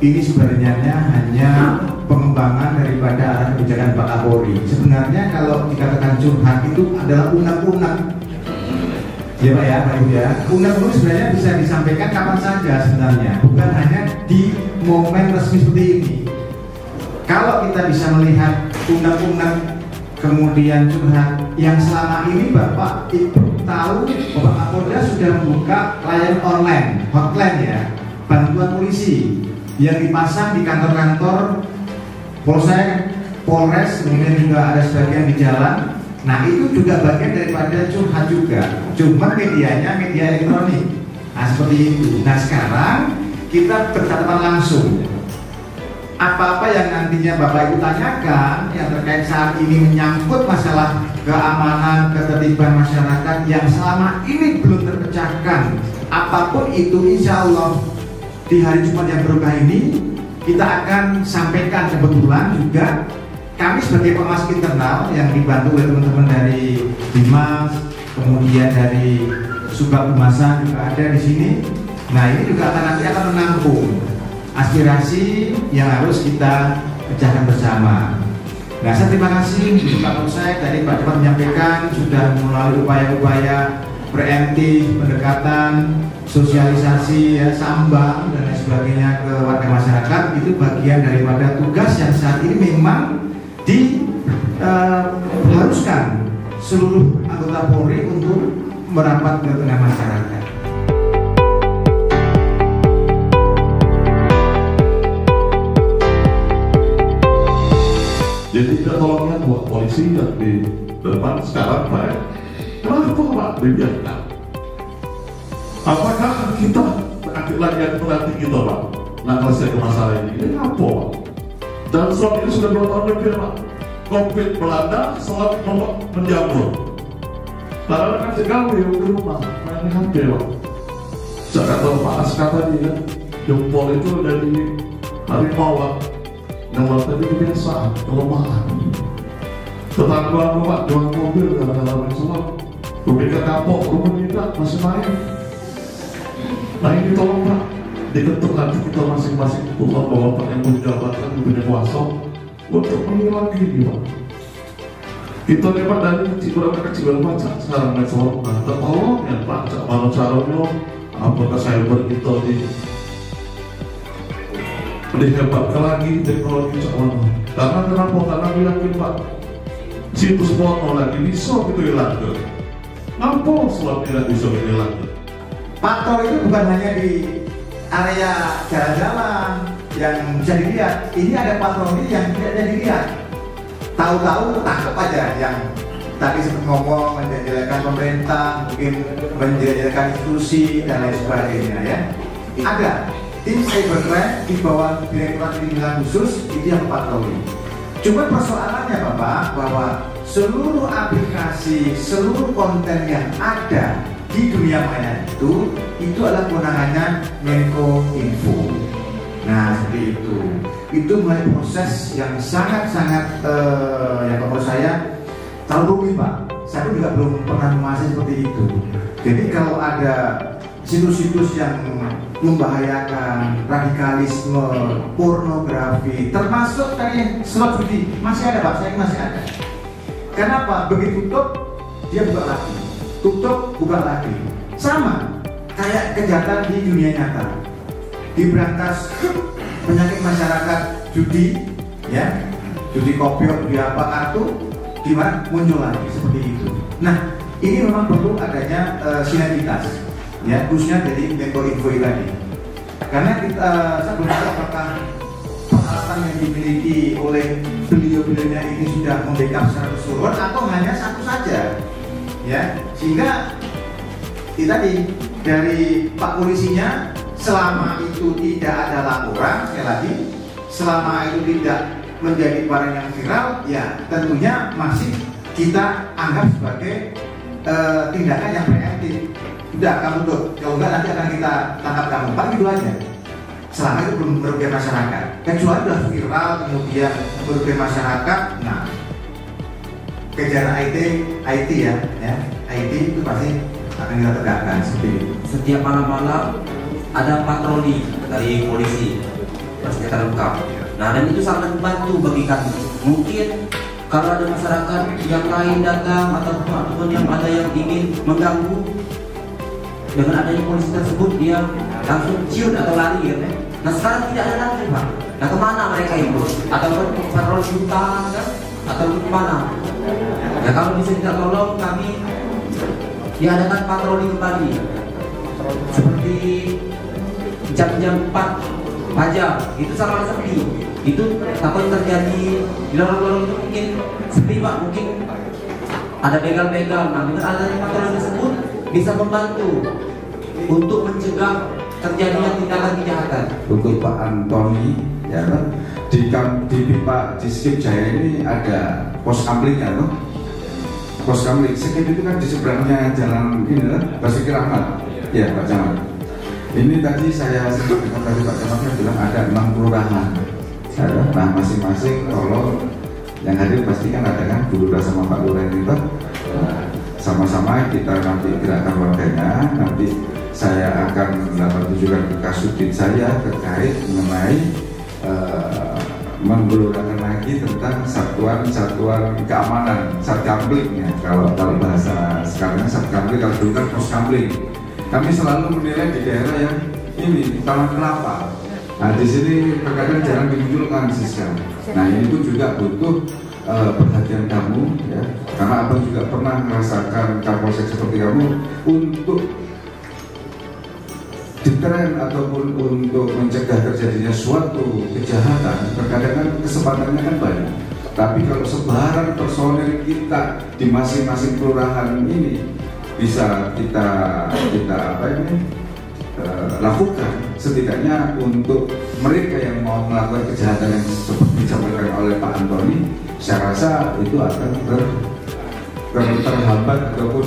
ini sebenarnya hanya pengembangan daripada arah kebijakan Pak Kapolri. Sebenarnya kalau dikatakan curhat itu adalah unek-unek, ya Pak ya, Pak Ibu ya. Unek-unek sebenarnya bisa disampaikan kapan saja sebenarnya, bukan hanya di momen resmi seperti ini. Kalau kita bisa melihat unek-unek kemudian curhat yang selama ini Bapak Ibu tahu, Bapak Kapolda sudah membuka layanan online, hotline ya, bantuan polisi yang dipasang di kantor-kantor Polsek, Polres, kemudian juga ada sebagian di jalan. Nah itu juga bagian daripada curhat juga, cuma medianya media elektronik. Nah seperti itu. Nah sekarang kita bertatapan langsung. Apa-apa yang nantinya Bapak Ibu tanyakan yang terkait saat ini menyangkut masalah keamanan, ketertiban masyarakat yang selama ini belum terpecahkan, apapun itu insya Allah di hari Jumat yang berkah ini kita akan sampaikan. Kebetulan juga kami sebagai pengawas internal yang dibantu oleh teman-teman dari Dimas, kemudian dari Subag Humasan juga ada di sini. Nah ini juga nanti akan menampung aspirasi yang harus kita pecahkan bersama. Nah saya terima kasih Pak Polsek tadi Pak Cepat menyampaikan sudah melalui upaya-upaya preemptif, pendekatan, sosialisasi, ya, sambang dan lain sebagainya ke warga masyarakat. Itu bagian daripada tugas yang saat ini memang diharuskan seluruh anggota Polri untuk merapat ke tengah masyarakat. Jadi kita tolongnya buat polisi yang di depan sekarang Pak, kenapa Pak dibiarkan? Apakah kita akhir lagi yang berarti kita Pak? Nah selesai masalah ini apa Pak? Dan soal ini sudah 2 tahun lebih Pak. Covid melanda, sholat menjamur. Lalu kan segawe di rumah, main HP Pak. Saya kata Pak Aska tadi kan, jempol itu dari harimau Pak. Yang tadi kebiasaan, kelemahan. Tetangga Pak, jual mobil dalam semua. Rumah kapok, rumah tidak masih main. Nah ini tolong Pak, diketuk nanti kita masing-masing pulang bawa yang menjabatkan punya kuasa untuk mengulangi ini Pak. Kita nih Pak dari kecil baca sekarang network, nah tolong ya Pak, mana caranya, apakah cyber kita dihebatkan lagi teknologi cawan. Karena kenapa? Karena yakin Pak, situs porno lagi bisa gitu hilang tuh. Ngapa selama tidak bisa hilang? Patrol itu bukan hanya di area jalan-jalan yang bisa dilihat. Ini ada patroli yang tidak bisa dilihat. Tahu-tahu tangkap aja yang tadi sempat ngomong menjelekan pemerintah, mungkin menjelekan institusi dan lain sebagainya ya. Ada tim cybercrime di bawah Direktorat Kriminal Khusus itu yang patroli. Cuma persoalannya Bapak bahwa seluruh aplikasi, seluruh konten yang ada di dunia maya itu adalah kewenangannya Menko Info. Nah seperti itu. Itu mulai proses yang sangat-sangat yang menurut saya terlalu rumit Pak. Saya pun juga belum pernah menguasai seperti itu. Jadi kalau ada situs-situs yang membahayakan, radikalisme, pornografi, termasuk tadi slot judi masih ada Pak, saya masih ada. Kenapa? Begitu tutup dia buka lagi, tutup buka lagi. Sama kayak kejahatan di dunia nyata. Diberantas penyakit masyarakat judi, ya, judi kopiok, judi apa kartu, gimana muncul lagi seperti itu. Nah ini memang perlu adanya sinergitas. Ya, khususnya dari Menko Info tadi. Karena kita saya belum tahu apakah peralatan yang dimiliki oleh beliau-beliaunya ini sudah membackup secara keseluruhan atau hanya satu saja. Ya, sehingga tadi dari Pak Polisinya selama itu tidak ada laporan, sekali lagi, selama itu tidak menjadi barang yang viral, ya tentunya masih kita anggap sebagai tindakan yang preemptif. Udah kamu tuh, kalau enggak nanti akan kita tangkap kamu. Paling itu aja. Selama itu belum merugikan masyarakat. Kecuali sudah viral kemudian merugikan masyarakat. Nah, kejaran IT ya, IT itu pasti akan kita tegakkan seperti itu. Setiap malam-malam ada patroli dari polisi. senjata lengkap. Nah, dan itu sangat membantu bagi kami. Mungkin kalau ada masyarakat yang lain datang ataupun yang ada yang ingin mengganggu, dengan adanya polisi tersebut dia langsung ciut atau lari ya. Nah sekarang tidak ada lagi Pak. Nah kemana mereka itu? Ataupun patroli hutan kan? Atau kemana? Ya kalau bisa kita tolong, kami diadakan patroli kembali seperti jam-jam 4 pajak itu sama sepi. Itu takutnya terjadi di lorong-lorong itu mungkin sepi Pak, mungkin ada begal-begal. Nah dengan adanya patroli tersebut bisa membantu untuk mencegah terjadinya tindakan kejahatan. Untuk Pak Antoni, ya kan? Di Skip Jaya ini ada pos kamplingnya, tuh. Pos kamling. Skip itu kan di seberangnya jalan ini lah, Basuki Rahmat. Ya Pak Camat. Ini tadi saya sempat dengar tadi Pak Camatnya bilang ada 6 kelurahan. Nah masing-masing tolong yang hadir pasti kan ada kan Bu Lurah sama Pak Lurah ini Pak. Sama-sama kita nanti gerakan warganya, nanti saya akan tunjukkan ke Kasubdit saya terkait mengenai menggelurakan lagi tentang satuan keamanan, satkamling ya, kalau bahasa sekarang satkamling, kalau dulu kan pos kamling. Kami selalu menilai di daerah yang ini Taman Kelapa. Nah di sini terkadang jarang dimunculkan Siska. Nah ini pun juga butuh perhatian kamu ya, karena abang juga pernah merasakan Kapolsek seperti kamu untuk deteren ataupun untuk mencegah terjadinya suatu kejahatan. Terkadang kan kesempatannya kan banyak, tapi kalau sebaran personil kita di masing-masing kelurahan ini bisa kita lakukan, setidaknya untuk mereka yang mau melakukan kejahatan yang seperti disampaikan oleh Pak Antoni, saya rasa itu akan terhambat ataupun